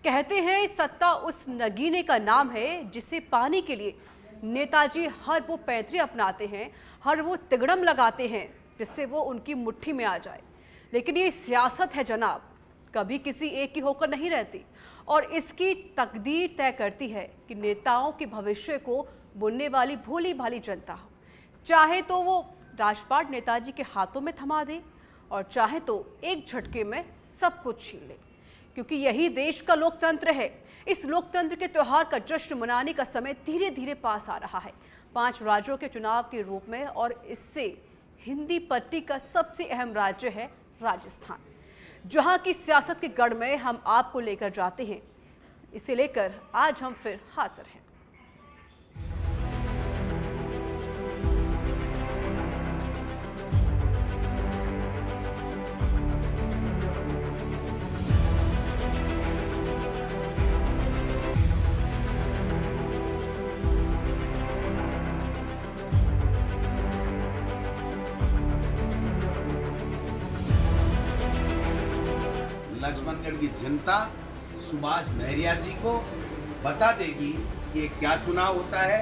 कहते हैं सत्ता उस नगीने का नाम है जिसे पाने के लिए नेताजी हर वो पैंतरे अपनाते हैं, हर वो तिगड़म लगाते हैं जिससे वो उनकी मुट्ठी में आ जाए। लेकिन ये सियासत है जनाब, कभी किसी एक की होकर नहीं रहती और इसकी तकदीर तय करती है कि नेताओं के भविष्य को बुनने वाली भोली भाली जनता हो। चाहे तो वो राजपाट नेताजी के हाथों में थमा दे और चाहे तो एक झटके में सब कुछ छीन ले, क्योंकि यही देश का लोकतंत्र है। इस लोकतंत्र के त्योहार का जश्न मनाने का समय धीरे धीरे पास आ रहा है 5 राज्यों के चुनाव के रूप में, और इससे हिंदी पट्टी का सबसे अहम राज्य है राजस्थान, जहां की सियासत के गढ़ में हम आपको लेकर जाते हैं। इसे लेकर आज हम फिर हाजिर हैं। लक्ष्मणगढ़ की जनता सुभाष महरिया जी को बता देगी कि क्या चुनाव होता है।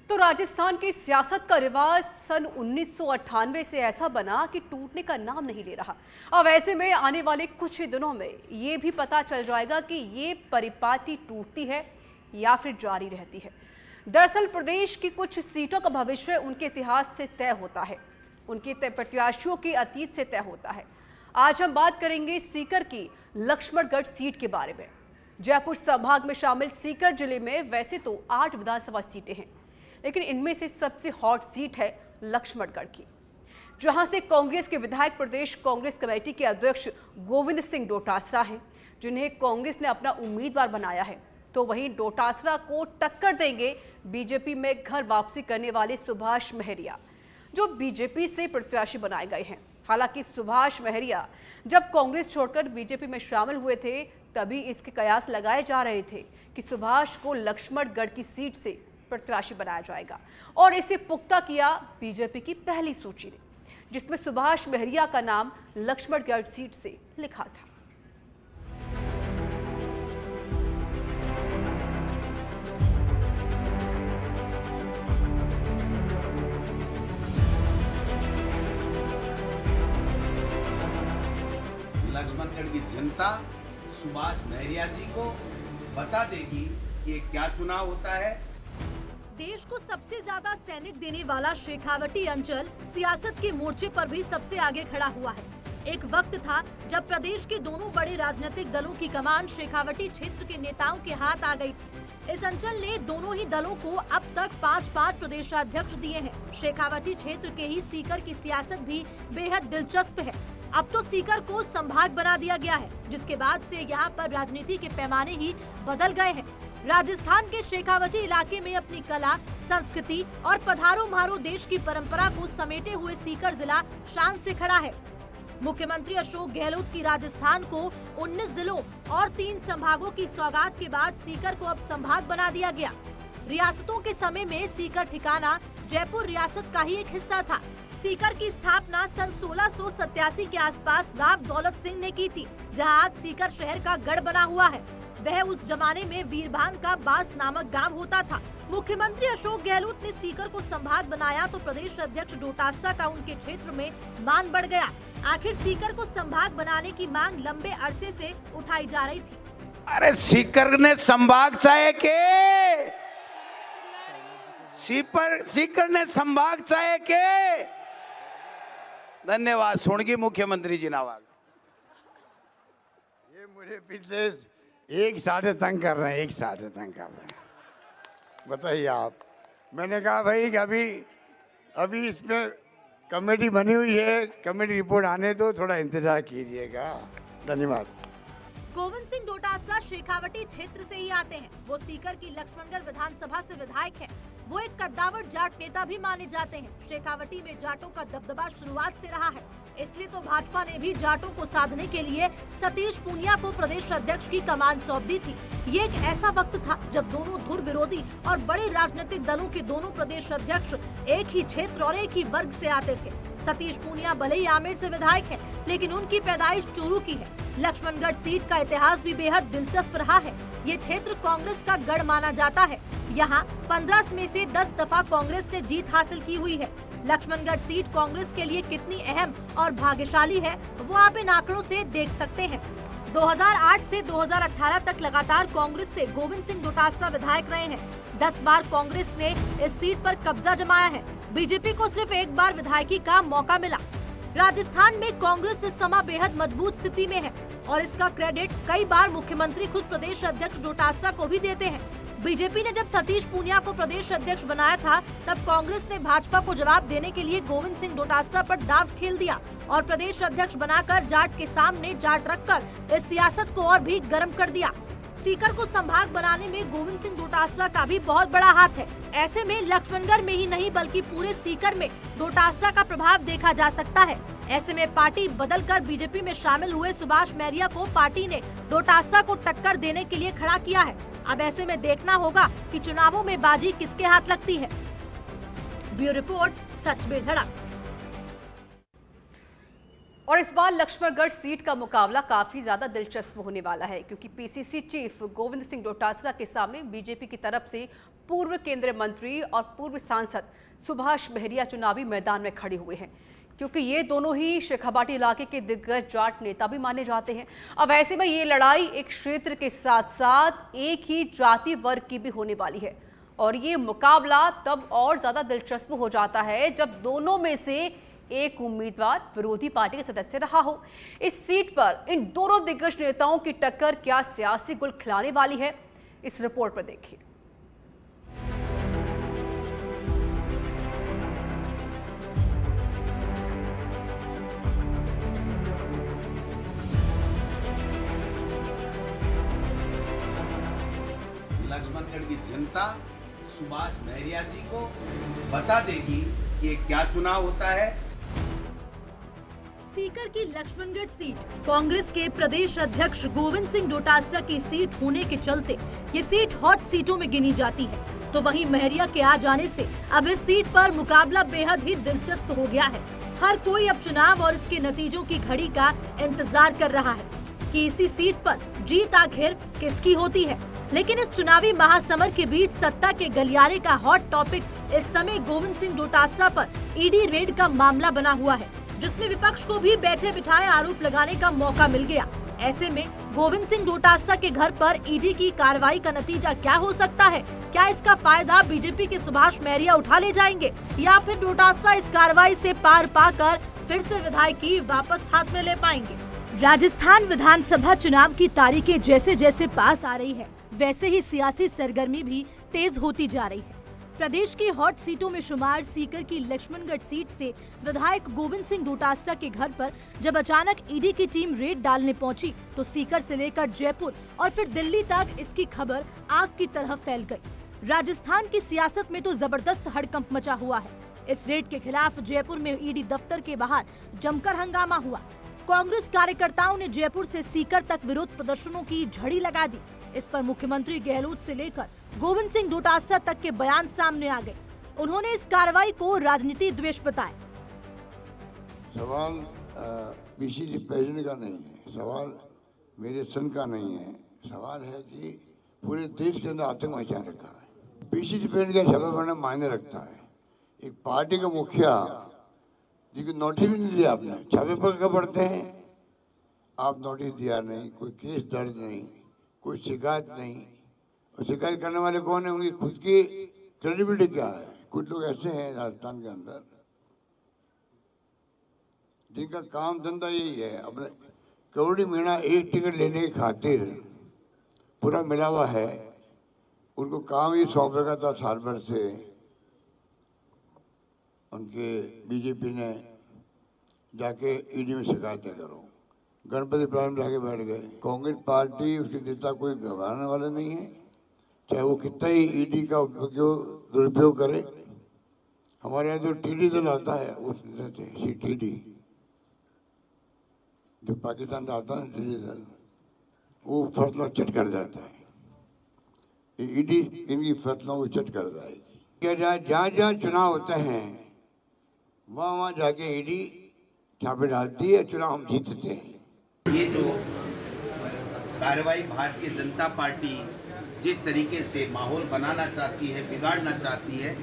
तो राजस्थान की सियासत का रिवाज सन 1998 से ऐसा बना कि टूटने का नाम नहीं ले रहा। अब ऐसे में आने वाले कुछ ही दिनों में ये भी पता चल जाएगा कि ये परिपाटी टूटती है या फिर जारी रहती है। दरअसल प्रदेश की कुछ सीटों का भविष्य उनके इतिहास से तय होता है, उनके प्रत्याशियों के अतीत से तय होता है। आज हम बात करेंगे सीकर की लक्ष्मणगढ़ सीट के बारे में। जयपुर संभाग में शामिल सीकर जिले में वैसे तो 8 विधानसभा सीटें हैं, लेकिन इनमें से सबसे हॉट सीट है लक्ष्मणगढ़ की, जहां से कांग्रेस के विधायक प्रदेश कांग्रेस कमेटी के अध्यक्ष गोविंद सिंह डोटासरा हैं, जिन्हें कांग्रेस ने अपना उम्मीदवार बनाया है। तो वहीं डोटासरा को टक्कर देंगे बीजेपी में घर वापसी करने वाले सुभाष महरिया, जो बीजेपी से प्रत्याशी बनाए गए हैं। हालांकि सुभाष महरिया जब कांग्रेस छोड़कर बीजेपी में शामिल हुए थे, तभी इसके कयास लगाए जा रहे थे कि सुभाष को लक्ष्मणगढ़ की सीट से प्रत्याशी बनाया जाएगा, और इसे पुख्ता किया बीजेपी की पहली सूची ने, जिसमें सुभाष महरिया का नाम लक्ष्मणगढ़ सीट से लिखा था। लक्ष्मणगढ़ की जनता सुभाष महरिया जी को बता देगी कि क्या चुनाव होता है। देश को सबसे ज्यादा सैनिक देने वाला शेखावटी अंचल सियासत के मोर्चे पर भी सबसे आगे खड़ा हुआ है। एक वक्त था जब प्रदेश के दोनों बड़े राजनीतिक दलों की कमान शेखावटी क्षेत्र के नेताओं के हाथ आ गई थी। इस अंचल ने दोनों ही दलों को अब तक 5 प्रदेशाध्यक्ष दिए हैं। शेखावटी क्षेत्र के ही सीकर की सियासत भी बेहद दिलचस्प है। अब तो सीकर को संभाग बना दिया गया है, जिसके बाद से यहाँ पर राजनीति के पैमाने ही बदल गए हैं। राजस्थान के शेखावटी इलाके में अपनी कला, संस्कृति और पधारो म्हारो देश की परंपरा को समेटे हुए सीकर जिला शान से खड़ा है। मुख्यमंत्री अशोक गहलोत की राजस्थान को 19 जिलों और 3 संभागों की सौगात के बाद सीकर को अब संभाग बना दिया गया। रियासतों के समय में सीकर ठिकाना जयपुर रियासत का ही एक हिस्सा था। सीकर की स्थापना सन 1687 के आसपास राव दौलत सिंह ने की थी, जहां आज सीकर शहर का गढ़ बना हुआ है। वह उस जमाने में वीरभान का बास नामक गांव होता था। मुख्यमंत्री अशोक गहलोत ने सीकर को संभाग बनाया तो प्रदेश अध्यक्ष डोटासरा का उनके क्षेत्र में मान बढ़ गया। आखिर सीकर को संभाग बनाने की मांग लंबे अरसे से उठाई जा रही थी। अरे सीकर ने संभाग चाहे के, सीकर ने संभाग चाहे के। धन्यवाद। सुनगी मुख्यमंत्री जी नावाग। ये मुझे पिछले एक साढ़े तंग कर रहे हैं, बताइए आप। मैंने कहा भाई कि अभी इसमें कमेटी बनी हुई है, कमेटी रिपोर्ट आने दो, थोड़ा इंतजार कीजिएगा। धन्यवाद। गोविंद सिंह डोटासरा शेखावटी क्षेत्र से ही आते हैं। वो सीकर की लक्ष्मणगढ़ विधानसभा से विधायक हैं। वो एक कद्दावर जाट नेता भी माने जाते हैं। शेखावटी में जाटों का दबदबा शुरुआत से रहा है, इसलिए तो भाजपा ने भी जाटों को साधने के लिए सतीश पूनिया को प्रदेश अध्यक्ष की कमान सौंप दी थी। ये एक ऐसा वक्त था जब दोनों धुर विरोधी और बड़े राजनीतिक दलों के दोनों प्रदेश अध्यक्ष एक ही क्षेत्र और एक ही वर्ग से आते थे। सतीश पूनिया भले ही आमेर से विधायक हैं, लेकिन उनकी पैदाइश चूरू की है। लक्ष्मणगढ़ सीट का इतिहास भी बेहद दिलचस्प रहा है। ये क्षेत्र कांग्रेस का गढ़ माना जाता है। यहाँ 15 में से 10 दफा कांग्रेस ने जीत हासिल की हुई है। लक्ष्मणगढ़ सीट कांग्रेस के लिए कितनी अहम और भाग्यशाली है, वो आप इन आंकड़ों से देख सकते हैं। 2008 से 2018 तक लगातार कांग्रेस से गोविंद सिंह डोटासरा विधायक रहे हैं। 10 बार कांग्रेस ने इस सीट पर कब्जा जमाया है। बीजेपी को सिर्फ एक बार विधायकी का मौका मिला। राजस्थान में कांग्रेस इस समय बेहद मजबूत स्थिति में है और इसका क्रेडिट कई बार मुख्यमंत्री खुद प्रदेश अध्यक्ष डोटासरा को भी देते हैं। बीजेपी ने जब सतीश पूनिया को प्रदेश अध्यक्ष बनाया था, तब कांग्रेस ने भाजपा को जवाब देने के लिए गोविंद सिंह डोटासरा पर दांव खेल दिया और प्रदेश अध्यक्ष बनाकर जाट के सामने जाट रखकर इस सियासत को और भी गर्म कर दिया। सीकर को संभाग बनाने में गोविंद सिंह डोटासरा का भी बहुत बड़ा हाथ है। ऐसे में लक्ष्मणगढ़ में ही नहीं बल्कि पूरे सीकर में डोटासरा का प्रभाव देखा जा सकता है। ऐसे में पार्टी बदलकर बीजेपी में शामिल हुए सुभाष मैरिया को पार्टी ने डोटासरा को टक्कर देने के लिए खड़ा किया है। अब ऐसे में देखना होगा कि चुनावों में बाजी किसके हाथ लगती है। ब्यूरो रिपोर्ट, सच में धड़क। और इस बार लक्ष्मणगढ़ सीट का मुकाबला काफी ज्यादा दिलचस्प होने वाला है, क्योंकि पीसीसी चीफ गोविंद सिंह डोटासरा के सामने बीजेपी की तरफ से पूर्व केंद्रीय मंत्री और पूर्व सांसद सुभाष महरिया चुनावी मैदान में खड़े हुए हैं, क्योंकि ये दोनों ही शेखावाटी इलाके के दिग्गज जाट नेता भी माने जाते हैं। अब ऐसे में ये लड़ाई एक क्षेत्र के साथ साथ एक ही जाति वर्ग की भी होने वाली है और ये मुकाबला तब और ज्यादा दिलचस्प हो जाता है जब दोनों में से एक उम्मीदवार विरोधी पार्टी के सदस्य रहा हो। इस सीट पर इन दोनों दिग्गज नेताओं की टक्कर क्या सियासी गुल खिलाने वाली है, इस रिपोर्ट पर देखिए। लक्ष्मणगढ़ की जनता सुभाष महरिया जी को बता देगी कि ये क्या चुनाव होता है। सीकर की लक्ष्मणगढ़ सीट कांग्रेस के प्रदेश अध्यक्ष गोविंद सिंह डोटासरा की सीट होने के चलते ये सीट हॉट सीटों में गिनी जाती है। तो वहीं महरिया के आ जाने से अब इस सीट पर मुकाबला बेहद ही दिलचस्प हो गया है। हर कोई अब चुनाव और इसके नतीजों की घड़ी का इंतजार कर रहा है कि इसी सीट पर जीत आखिर किसकी होती है। लेकिन इस चुनावी महासमर के बीच सत्ता के गलियारे का हॉट टॉपिक इस समय गोविंद सिंह डोटासरा पर ईडी रेड का मामला बना हुआ है, जिसमें विपक्ष को भी बैठे बिठाए आरोप लगाने का मौका मिल गया। ऐसे में गोविंद सिंह डोटासरा के घर पर ईडी की कार्रवाई का नतीजा क्या हो सकता है? क्या इसका फायदा बीजेपी के सुभाष महरिया उठा ले जाएंगे या फिर डोटासरा इस कार्रवाई से पार पाकर फिर से विधायकी वापस हाथ में ले पाएंगे? राजस्थान विधानसभा चुनाव की तारीखें जैसे जैसे पास आ रही है, वैसे ही सियासी सरगर्मी भी तेज होती जा रही है। प्रदेश की हॉट सीटों में शुमार सीकर की लक्ष्मणगढ़ सीट से विधायक गोविंद सिंह डोटासरा के घर पर जब अचानक ईडी की टीम रेड डालने पहुंची, तो सीकर से लेकर जयपुर और फिर दिल्ली तक इसकी खबर आग की तरह फैल गई। राजस्थान की सियासत में तो जबरदस्त हड़कंप मचा हुआ है। इस रेड के खिलाफ जयपुर में ईडी दफ्तर के बाहर जमकर हंगामा हुआ। कांग्रेस कार्यकर्ताओं ने जयपुर से सीकर तक विरोध प्रदर्शनों की झड़ी लगा दी। इस पर मुख्यमंत्री गहलोत से लेकर गोविंद सिंह डोटासरा तक के बयान सामने आ गए। उन्होंने इस कार्रवाई को राजनीति द्वेष बताया। सवाल पीसीसी प्रेसिडेंट का नहीं है, सवाल मेरे सन का नहीं है, सवाल है कि पूरे देश के अंदर आतंक मचा रखा है। पीसीसी प्रेसिडेंट का शपथ पढ़ना मायने रखता है। एक पार्टी का मुखिया जिसको नोटिस भी नहीं दिया आपने, छापे पर कब पढ़ते हैं आप? नोटिस दिया नहीं, कोई केस दर्ज नहीं, कोई शिकायत नहीं। और शिकायत करने वाले कौन है? उनकी खुद की क्रेडिबिलिटी क्या है? कुछ लोग ऐसे हैं राजस्थान के अंदर जिनका काम धंधा यही है, अपने करोड़ी महीना एक टिकट लेने की खातिर पूरा मिला हुआ है। उनको काम ही सौंपेगा था साल भर से। उनके बीजेपी ने जाके ईडी में शिकायतें करो, गणपति प्लान में जाके बैठ गए। कांग्रेस पार्टी उसके नेता कोई घबराने वाले नहीं है, चाहे वो कितना ही ईडी का दुरुपयोग करे। हमारे यहाँ जो टीडी दल आता है उस टीडी जो पाकिस्तान से आता है टीडी दल, वो फसलों चट कर जाता है। ईडी इनकी फसलों को चट कर जाएगी। जहाँ जहाँ चुनाव होते हैं वहाँ जाके ईडी छापे डालती है, चुनाव हम जीतते हैं। ये जो कार्रवाई भारतीय जनता पार्टी जिस तरीके से माहौल बनाना चाहती है, बिगाड़ना चाहती है,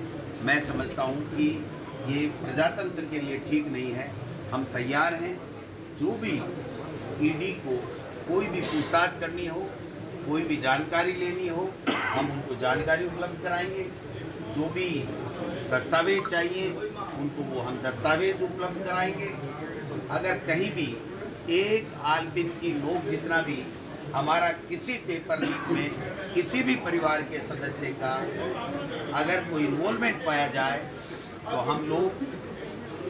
मैं समझता हूँ कि ये प्रजातंत्र के लिए ठीक नहीं है। हम तैयार हैं, जो भी ईडी को कोई भी पूछताछ करनी हो, कोई भी जानकारी लेनी हो, हम उनको जानकारी उपलब्ध कराएंगे। जो भी दस्तावेज चाहिए उनको वो हम दस्तावेज उपलब्ध कराएंगे। अगर कहीं भी एक आलपिन की नोक जितना भी हमारा किसी पेपर लीक में किसी भी परिवार के सदस्य का अगर कोई इन्वॉल्वमेंट पाया जाए तो हम लोग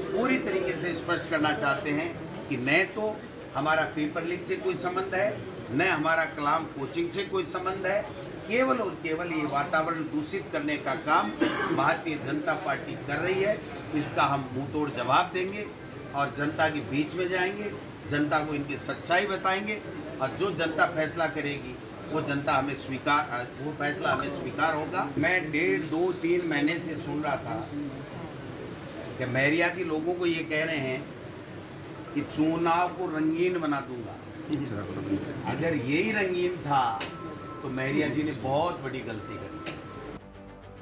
पूरी तरीके से स्पष्ट करना चाहते हैं कि न तो हमारा पेपर लीक से कोई संबंध है, न हमारा कलाम कोचिंग से कोई संबंध है। केवल और केवल ये वातावरण दूषित करने का काम भारतीय जनता पार्टी कर रही है। इसका हम मुंहतोड़ जवाब देंगे और जनता के बीच में जाएंगे, जनता को इनकी सच्चाई बताएंगे और जो जनता फैसला करेगी वो फैसला हमें स्वीकार होगा। मैं 1.5, 2, 3 महीने से सुन रहा था कि महरिया जी लोगों को ये कह रहे हैं कि चुनाव को रंगीन बना दूंगा। अगर यही रंगीन था तो महरिया जी ने बहुत बड़ी गलती करी।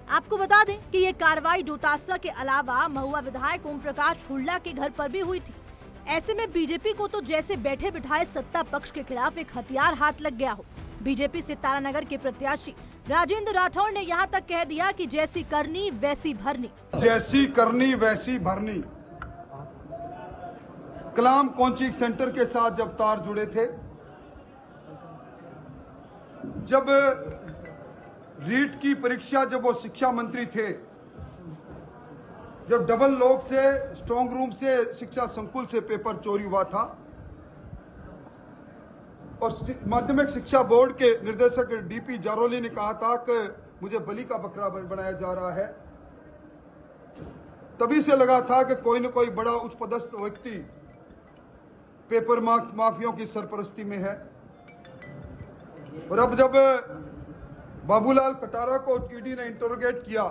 आपको बता दें कि ये कार्रवाई डोटासरा के अलावा महुआ विधायक ओम प्रकाश हुड्डा के घर पर भी हुई थी। ऐसे में बीजेपी को तो जैसे बैठे बिठाए सत्ता पक्ष के खिलाफ एक हथियार हाथ लग गया हो। बीजेपी से तारानगर के प्रत्याशी राजेंद्र राठौड़ ने यहाँ तक कह दिया कि जैसी करनी वैसी भरनी। जैसी करनी वैसी भरनी। कलाम कोचिंग सेंटर के साथ जब तार जुड़े थे, जब रीट की परीक्षा, जब वो शिक्षा मंत्री थे, जब डबल लॉक से स्ट्रांग रूम से शिक्षा संकुल से पेपर चोरी हुआ था और माध्यमिक शिक्षा बोर्ड के निर्देशक डीपी जारोली ने कहा था कि मुझे बलि का बकरा बनाया जा रहा है, तभी से लगा था कि कोई न कोई बड़ा उच्च पदस्थ व्यक्ति पेपर माफियों की सरपरस्ती में है। और अब जब बाबूलाल कटारा को ईडी ने इंटरोगेट किया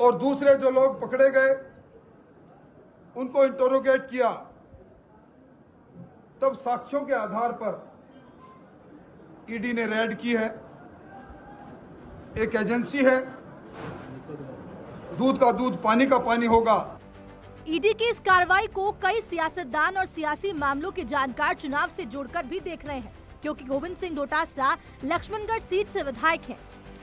और दूसरे जो लोग पकड़े गए उनको इंटरोगेट किया, तब साक्ष्यों के आधार पर ईडी ने रेड की है। एक एजेंसी है, दूध का दूध पानी का पानी होगा। ईडी की इस कार्रवाई को कई सियासतदान और सियासी मामलों के जानकार चुनाव से जोड़कर भी देख रहे हैं, क्योंकि गोविंद सिंह डोटासरा लक्ष्मणगढ़ सीट से विधायक हैं।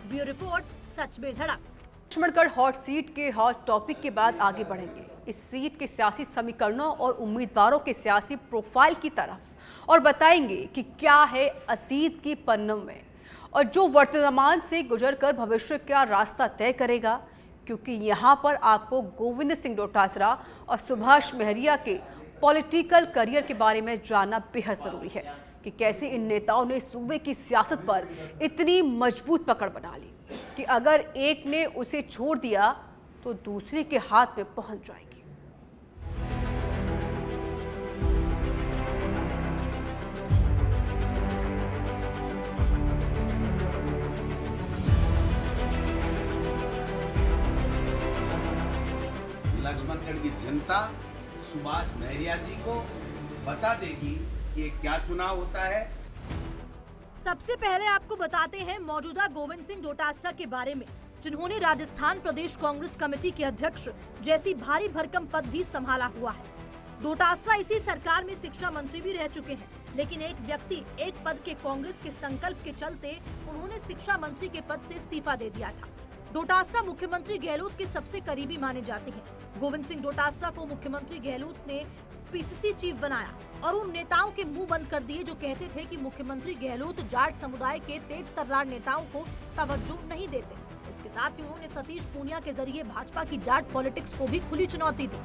ब्यूरो रिपोर्ट, सच में धड़क। लक्ष्मणगढ़ हॉट सीट के हॉट टॉपिक के बाद आगे बढ़ेंगे इस सीट के सियासी समीकरणों और उम्मीदवारों के सियासी प्रोफाइल की तरफ, और बताएंगे कि क्या है अतीत की पन्नों में और जो वर्तमान से गुजरकर भविष्य का रास्ता तय करेगा। क्योंकि यहाँ पर आपको गोविंद सिंह डोटासरा और सुभाष महरिया के पॉलिटिकल करियर के बारे में जानना बेहद जरूरी है कि कैसे इन नेताओं ने सूबे की सियासत पर इतनी मजबूत पकड़ बना ली कि अगर एक ने उसे छोड़ दिया तो दूसरे के हाथ में पहुंच जाएगी। लक्ष्मणगढ़ की जनता सुभाष महरिया जी को बता देगी कि ये क्या चुनाव होता है। सबसे पहले आपको बताते हैं मौजूदा गोविंद सिंह डोटासरा के बारे में, जिन्होंने राजस्थान प्रदेश कांग्रेस कमेटी के अध्यक्ष जैसी भारी भरकम पद भी संभाला हुआ है। डोटासरा इसी सरकार में शिक्षा मंत्री भी रह चुके हैं, लेकिन एक व्यक्ति एक पद के कांग्रेस के संकल्प के चलते उन्होंने शिक्षा मंत्री के पद से इस्तीफा दे दिया था। डोटासरा मुख्यमंत्री गहलोत के सबसे करीबी माने जाते हैं। गोविंद सिंह डोटासरा को मुख्यमंत्री गहलोत ने पीसीसी चीफ बनाया और उन नेताओं के मुंह बंद कर दिए जो कहते थे कि मुख्यमंत्री गहलोत जाट समुदाय के तेज तर्रार नेताओं को तवज्जो नहीं देते। इसके साथ ही उन्होंने सतीश पूनिया के जरिए भाजपा की जाट पॉलिटिक्स को भी खुली चुनौती दी।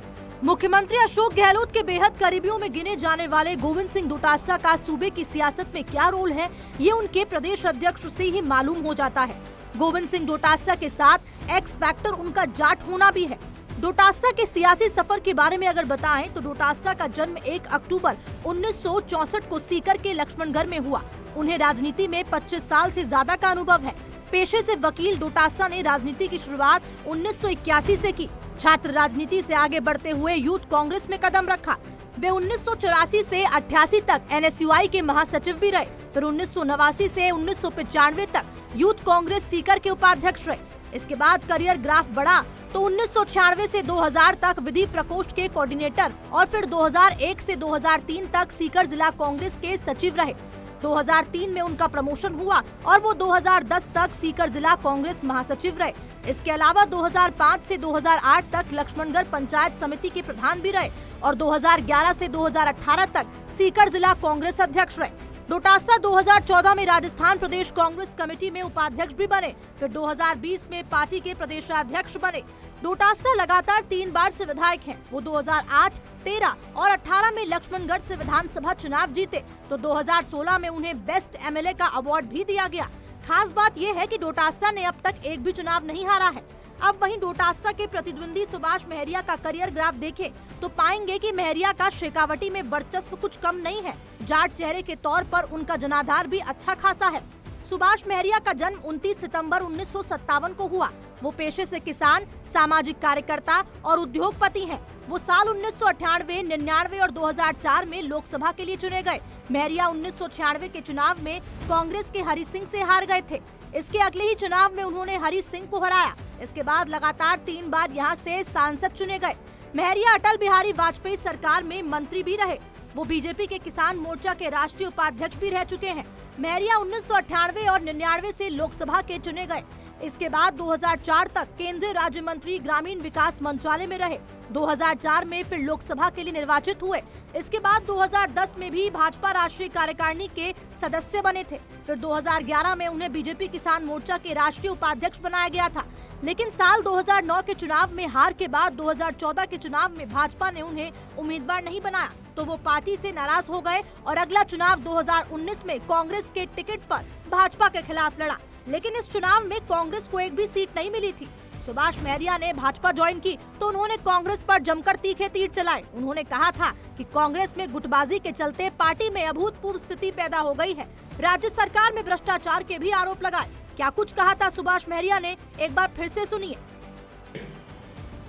मुख्यमंत्री अशोक गहलोत के बेहद करीबियों में गिने जाने वाले गोविंद सिंह डोटासरा का सूबे की सियासत में क्या रोल है, ये उनके प्रदेश अध्यक्ष से ही मालूम हो जाता है। गोविंद सिंह डोटासरा के साथ एक्स फैक्टर उनका जाट होना भी है। डोटासरा के सियासी सफर के बारे में अगर बताएं तो डोटासरा का जन्म 1 अक्टूबर 1964 को सीकर के लक्ष्मणगढ़ में हुआ। उन्हें राजनीति में 25 साल से ज्यादा का अनुभव है। पेशे से वकील डोटासरा ने राजनीति की शुरुआत 1981 से की। छात्र राजनीति से आगे बढ़ते हुए यूथ कांग्रेस में कदम रखा। वे 1984 से 88 तक NSUI के महासचिव भी रहे। फिर 1989 से 1995 तक यूथ कांग्रेस सीकर के उपाध्यक्ष रहे। इसके बाद करियर ग्राफ बढ़ा तो 1996 से 2000 तक विधि प्रकोष्ठ के कोऑर्डिनेटर और फिर 2001 से 2003 तक सीकर जिला कांग्रेस के सचिव रहे। 2003 में उनका प्रमोशन हुआ और वो 2010 तक सीकर जिला कांग्रेस महासचिव रहे। इसके अलावा 2005 से 2008 तक लक्ष्मणगढ़ पंचायत समिति के प्रधान भी रहे और 2011 से 2018 तक सीकर जिला कांग्रेस अध्यक्ष रहे। डोटासरा 2014 में राजस्थान प्रदेश कांग्रेस कमेटी में उपाध्यक्ष भी बने। फिर 2020 में पार्टी के प्रदेशाध्यक्ष बने। डोटासरा लगातार 3 बार से विधायक हैं। वो 2008, 13 और 18 में लक्ष्मणगढ़ से विधानसभा चुनाव जीते तो 2016 में उन्हें बेस्ट MLA का अवार्ड भी दिया गया। खास बात यह है कि डोटासरा ने अब तक एक भी चुनाव नहीं हारा है। अब वहीं डोटासरा के प्रतिद्वंदी सुभाष महरिया का करियर ग्राफ देखें तो पाएंगे कि महरिया का शेखावटी में वर्चस्व कुछ कम नहीं है। जाट चेहरे के तौर पर उनका जनाधार भी अच्छा खासा है। सुभाष महरिया का जन्म 29 सितंबर 1957 को हुआ। वो पेशे से किसान, सामाजिक कार्यकर्ता और उद्योगपति हैं। वो साल 1998, 99 और 2004 में लोकसभा के लिए चुने गए। महरिया 1996 के चुनाव में कांग्रेस के हरि सिंह से हार गए थे। इसके अगले ही चुनाव में उन्होंने हरि सिंह को हराया। इसके बाद लगातार 3 बार यहां से सांसद चुने गए। महरिया अटल बिहारी वाजपेयी सरकार में मंत्री भी रहे। वो बीजेपी के किसान मोर्चा के राष्ट्रीय उपाध्यक्ष भी रह चुके हैं। महरिया 1998 और 99 से लोकसभा के चुने गए। इसके बाद 2004 तक केंद्रीय राज्य मंत्री ग्रामीण विकास मंत्रालय में रहे। 2004 में फिर लोकसभा के लिए निर्वाचित हुए। इसके बाद 2010 में भी भाजपा राष्ट्रीय कार्यकारिणी के सदस्य बने थे। फिर 2011 में उन्हें बीजेपी किसान मोर्चा के राष्ट्रीय उपाध्यक्ष बनाया गया था। लेकिन साल 2009 के चुनाव में हार के बाद 2014 के चुनाव में भाजपा ने उन्हें उम्मीदवार नहीं बनाया तो वो पार्टी से नाराज हो गए और अगला चुनाव 2019 में कांग्रेस के टिकट पर भाजपा के खिलाफ लड़ा। लेकिन इस चुनाव में कांग्रेस को एक भी सीट नहीं मिली थी। सुभाष महरिया ने भाजपा ज्वाइन की तो उन्होंने कांग्रेस पर जमकर तीखे तीर चलाए। उन्होंने कहा था कि कांग्रेस में गुटबाजी के चलते पार्टी में अभूतपूर्व स्थिति पैदा हो गई है। राज्य सरकार में भ्रष्टाचार के भी आरोप लगाए। क्या कुछ कहा था सुभाष महरिया ने, एक बार फिर से सुनिए।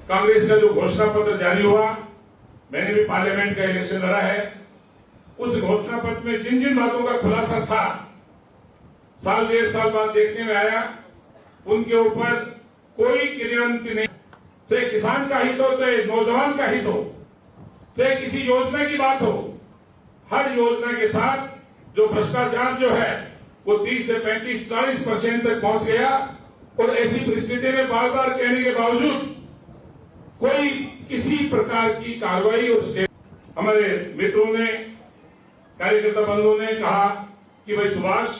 कांग्रेस का जो घोषणा पत्र जारी हुआ, मैंने भी पार्लियामेंट का इलेक्शन लड़ा है। उस घोषणा पत्र में जिन जिन बातों का खुलासा था, साल 1.5 साल बाद देखने में आया उनके ऊपर कोई क्रियान्वयन नहीं। चाहे किसान का हित हो, चाहे नौजवान का हित हो, चाहे किसी योजना की बात हो, हर योजना के साथ जो भ्रष्टाचार जो है वो 30 से 35-40% तक पहुंच गया। और ऐसी परिस्थिति में बार बार कहने के बावजूद कोई किसी प्रकार की कार्रवाई और स्टेप, हमारे मित्रों ने, कार्यकर्ता बंधुओं ने कहा कि भाई सुभाष,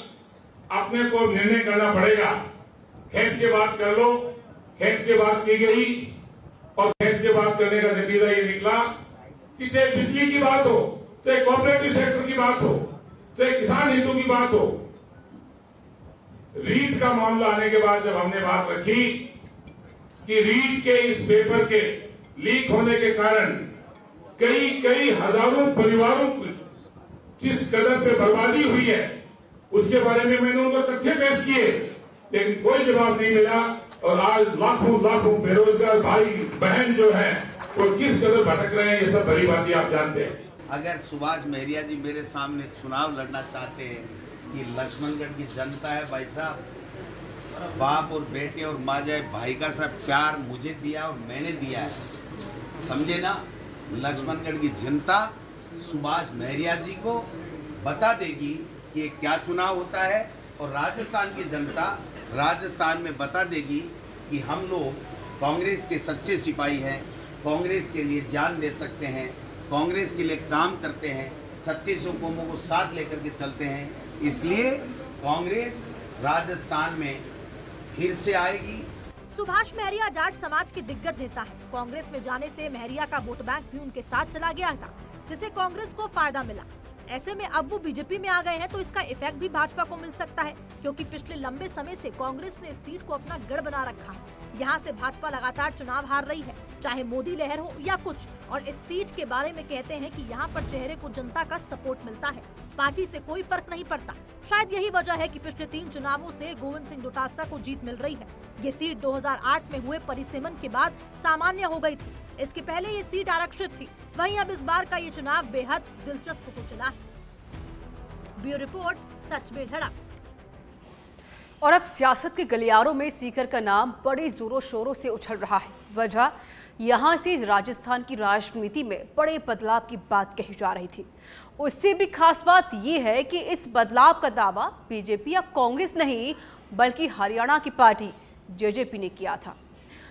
अपने को निर्णय करना पड़ेगा, खींच के बात कर लो। खींच के बात की गई और खींच के बात करने का नतीजा ये निकला कि चाहे बिजली की बात हो, चाहे कोऑपरेटिव सेक्टर की बात हो, चाहे किसान हितों की बात हो, रीट का मामला आने के बाद जब हमने बात रखी कि रीट के इस पेपर के लीक होने के कारण कई हजारों परिवारों की जिस कदर पे बर्बादी हुई है, उसके बारे में मैंने उनको तथ्य पेश किए, लेकिन कोई जवाब नहीं मिला। और आज लाखों बेरोजगार भाई बहन जो है वो किस कदर भटक रहे हैं, ये सब बड़ी बातें आप जानते हैं। अगर सुभाष महरिया जी मेरे सामने चुनाव लड़ना चाहते हैं, ये लक्ष्मणगढ़ की जनता है भाई साहब, बाप और बेटे और माँ जाए भाई का सब प्यार मुझे दिया और मैंने दिया है, समझे ना। लक्ष्मणगढ़ की जनता सुभाष महरिया जी को बता देगी कि ये क्या चुनाव होता है, और राजस्थान की जनता राजस्थान में बता देगी कि हम लोग कांग्रेस के सच्चे सिपाही हैं, कांग्रेस के लिए जान दे सकते हैं, कांग्रेस के लिए काम करते हैं, 36 कौमों को साथ लेकर के चलते हैं। इसलिए कांग्रेस राजस्थान में फिर से आएगी। सुभाष महरिया जाट समाज के दिग्गज नेता है। कांग्रेस में जाने से महरिया का वोट बैंक भी उनके साथ चला गया था, जिससे कांग्रेस को फायदा मिला। ऐसे में अब वो बीजेपी में आ गए हैं तो इसका इफेक्ट भी भाजपा को मिल सकता है, क्योंकि पिछले लंबे समय से कांग्रेस ने इस सीट को अपना गढ़ बना रखा है। यहाँ से भाजपा लगातार चुनाव हार रही है, चाहे मोदी लहर हो या कुछ। और इस सीट के बारे में कहते हैं कि यहाँ पर चेहरे को जनता का सपोर्ट मिलता है, पार्टी से कोई फर्क नहीं पड़ता। शायद यही वजह है कि पिछले 3 चुनावों से गोविंद सिंह डोटासरा को जीत मिल रही है। ये सीट 2008 में हुए परिसीमन के बाद सामान्य हो गई थी। इसके पहले ये सीट आरक्षित थी। वहीं अब इस बार का ये चुनाव बेहद दिलचस्प हो चला है। ब्यूरो रिपोर्ट, सच में धड़क। और अब सियासत के गलियारों में सीकर का नाम बड़े जोरों शोरों से उछल रहा है। वजह यहां से राजस्थान की राजनीति में बड़े बदलाव की बात कही जा रही थी। उससे भी खास बात यह है कि इस बदलाव का दावा बीजेपी या कांग्रेस नहीं, बल्कि हरियाणा की पार्टी जेजेपी ने किया था,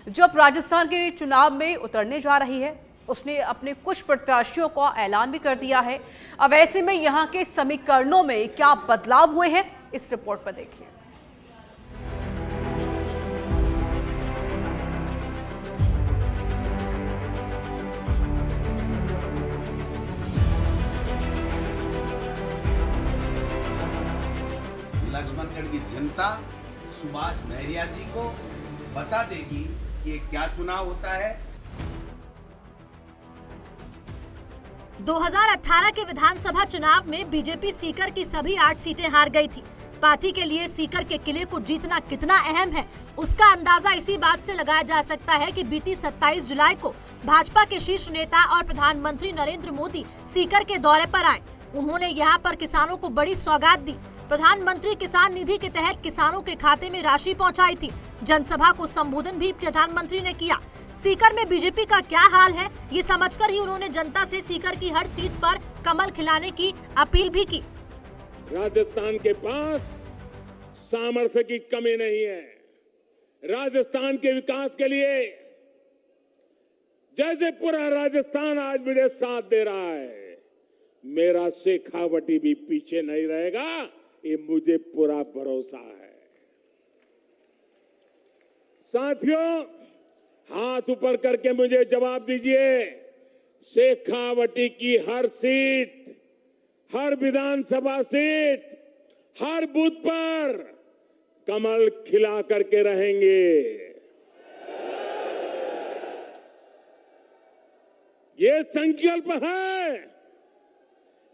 जो अब राजस्थान के चुनाव में उतरने जा रही है। उसने अपने कुछ प्रत्याशियों का ऐलान भी कर दिया है। अब ऐसे में यहाँ के समीकरणों में क्या बदलाव हुए हैं, इस रिपोर्ट पर देखिए। लक्ष्मणगढ़ की जनता सुभाष महरिया जी को बता देगी कि ये क्या चुनाव होता है। 2018 के विधानसभा चुनाव में बीजेपी सीकर की सभी 8 सीटें हार गई थी। पार्टी के लिए सीकर के किले को जीतना कितना अहम है, उसका अंदाजा इसी बात से लगाया जा सकता है कि बीती 27 जुलाई को भाजपा के शीर्ष नेता और प्रधानमंत्री नरेंद्र मोदी सीकर के दौरे पर आए। उन्होंने यहाँ पर किसानों को बड़ी सौगात दी। प्रधानमंत्री किसान निधि के तहत किसानों के खाते में राशि पहुंचाई थी। जनसभा को संबोधन भी प्रधानमंत्री ने किया। सीकर में बीजेपी का क्या हाल है, ये समझकर ही उन्होंने जनता से सीकर की हर सीट पर कमल खिलाने की अपील भी की। राजस्थान के पास सामर्थ्य की कमी नहीं है। राजस्थान के विकास के लिए जैसे पूरा राजस्थान आज मुझे साथ दे रहा है, मेरा शेखावटी भी पीछे नहीं रहेगा, ये मुझे पूरा भरोसा है। साथियों, हाथ ऊपर करके मुझे जवाब दीजिए, शेखावटी की हर सीट, हर विधानसभा सीट, हर बूथ पर कमल खिला करके रहेंगे। ये संकल्प है,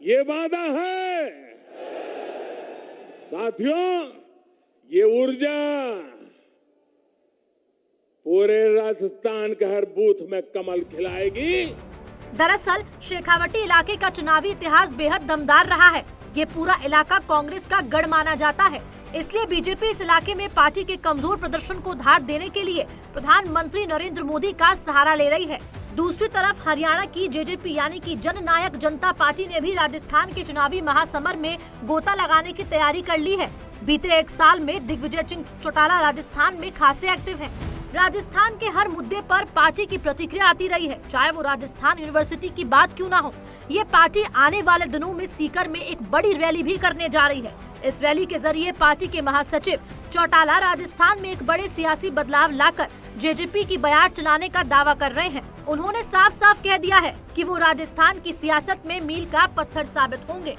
ये वादा है। साथियों, ये ऊर्जा पूरे राजस्थान के हर बूथ में कमल खिलाएगी। दरअसल शेखावटी इलाके का चुनावी इतिहास बेहद दमदार रहा है। ये पूरा इलाका कांग्रेस का गढ़ माना जाता है। इसलिए बीजेपी इस इलाके में पार्टी के कमजोर प्रदर्शन को धार देने के लिए प्रधानमंत्री नरेंद्र मोदी का सहारा ले रही है। दूसरी तरफ हरियाणा की जेजेपी यानी कि जननायक जनता पार्टी ने भी राजस्थान के चुनावी महासमर में गोता लगाने की तैयारी कर ली है। बीते 1 साल में दिग्विजय सिंह चौटाला राजस्थान में खासे एक्टिव हैं। राजस्थान के हर मुद्दे पर पार्टी की प्रतिक्रिया आती रही है, चाहे वो राजस्थान यूनिवर्सिटी की बात क्यों ना हो। ये पार्टी आने वाले दिनों में सीकर में एक बड़ी रैली भी करने जा रही है। इस रैली के जरिए पार्टी के महासचिव चौटाला राजस्थान में एक बड़े सियासी बदलाव लाकर जेजेपी की बयार चलाने का दावा कर रहे हैं। उन्होंने साफ साफ कह दिया है कि वो राजस्थान की सियासत में मील का पत्थर साबित होंगे।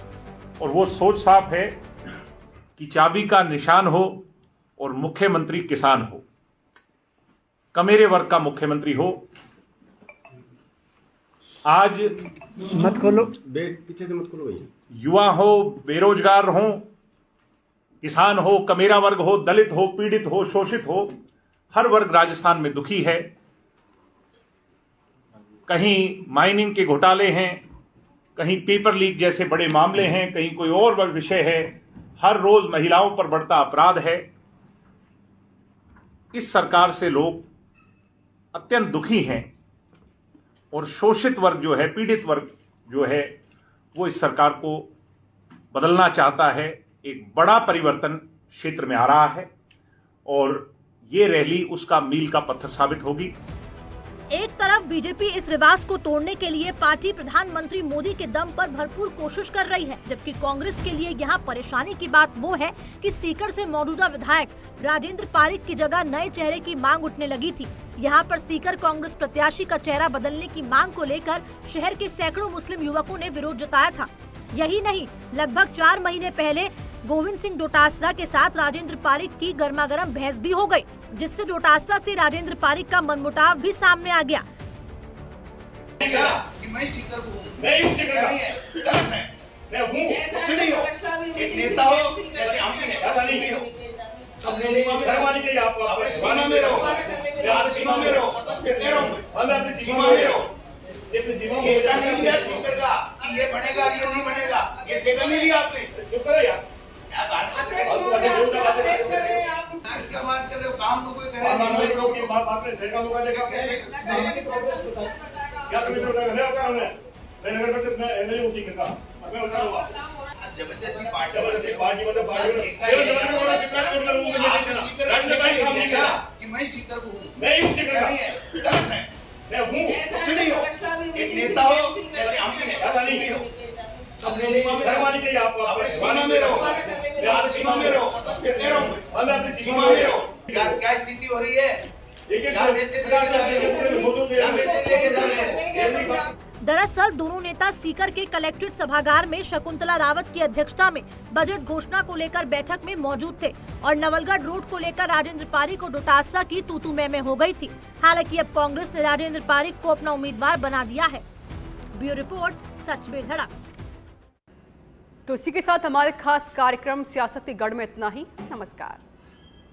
और वो सोच साफ है कि चाबी का निशान हो और मुख्यमंत्री किसान हो, कमेरे वर्ग का मुख्यमंत्री हो। आज मत खोलो, पीछे से मत खोलो भैया। युवा हो, बेरोजगार हो, किसान हो, कमेरा वर्ग हो, दलित हो, पीड़ित हो, शोषित हो, हर वर्ग राजस्थान में दुखी है। कहीं माइनिंग के घोटाले हैं, कहीं पेपर लीक जैसे बड़े मामले हैं, कहीं कोई और विषय है। हर रोज महिलाओं पर बढ़ता अपराध है। इस सरकार से लोग अत्यंत दुखी हैं और शोषित वर्ग जो है, पीड़ित वर्ग जो है, वो इस सरकार को बदलना चाहता है। एक बड़ा परिवर्तन क्षेत्र में आ रहा है और ये रैली उसका मील का पत्थर साबित होगी। एक तरफ बीजेपी इस रिवाज को तोड़ने के लिए पार्टी प्रधानमंत्री मोदी के दम पर भरपूर कोशिश कर रही है, जबकि कांग्रेस के लिए यहाँ परेशानी की बात वो है कि सीकर से मौजूदा विधायक राजेंद्र पारिक की जगह नए चेहरे की मांग उठने लगी थी। यहाँ पर सीकर कांग्रेस प्रत्याशी का चेहरा बदलने की मांग को लेकर शहर के सैकड़ों मुस्लिम युवकों ने विरोध जताया था। यही नहीं, लगभग 4 महीने पहले गोविंद सिंह डोटासरा के साथ राजेंद्र पारीक की गर्मागर्म बहस भी हो गई, जिससे डोटासरा से राजेंद्र पारीक का मनमुटाव भी सामने आ गया। कि मैं सीकर को हूँ, मैं ही सीकर का। नहीं है, गलत है, मैं हूँ, कुछ नहीं हो, एक नेता हो जैसे हम भी हैं, ऐसा नहीं हो। अपने सीमा चाहिए आपको, अपने सीमा में रहो, आप सीमा में रहो, कहते रहो, मैं अपनी सीमा में रहो। अपनी सीमा ये ठेका नहीं लिया सीकर का कि ये बनेगा ये नहीं बनेगा, ये ठेका नहीं लिया आपने। चुप करो यार, क्या बात कर रहे हो? क्या बात कर रहे हो? काम तो कोई करे नहीं। बात में सही काम होगा, देखा कैसे क्या तुम्हें होता है? मैं नगर परिषद में एमएलए हूँ सीकर का, मैं होता हूँ। जबरदस्ती पार्टी मतलब कि मैं सीकर को हूँ, मैं ही सीकर का। नहीं है, गलत है, मैं हूँ, कुछ नहीं हो, एक नेता हो जैसे हम भी हैं, ऐसा नहीं हो। अपने सीमा चाहिए आपको, अपने सीमा में रहो, आप सीमा में रहो, कहते रहो, मैं अपनी सीमा में रहो। क्या स्थिति हो रही है? क्या मैसेज लेके जा रहे हो? दरअसल दोनों नेता सीकर के कलेक्ट्रेट सभागार में शकुंतला रावत की अध्यक्षता में बजट घोषणा को लेकर बैठक में मौजूद थे और नवलगढ़ रोड को लेकर राजेंद्र पारीक और डोटासरा की तू-तू मैं हो गई थी। हालांकि अब कांग्रेस ने राजेंद्र पारीक को अपना उम्मीदवार बना दिया है। ब्यूरो रिपोर्ट, सच में धड़क। तो इसी के साथ हमारे खास कार्यक्रम सियासत के गढ़ में इतना ही। नमस्कार।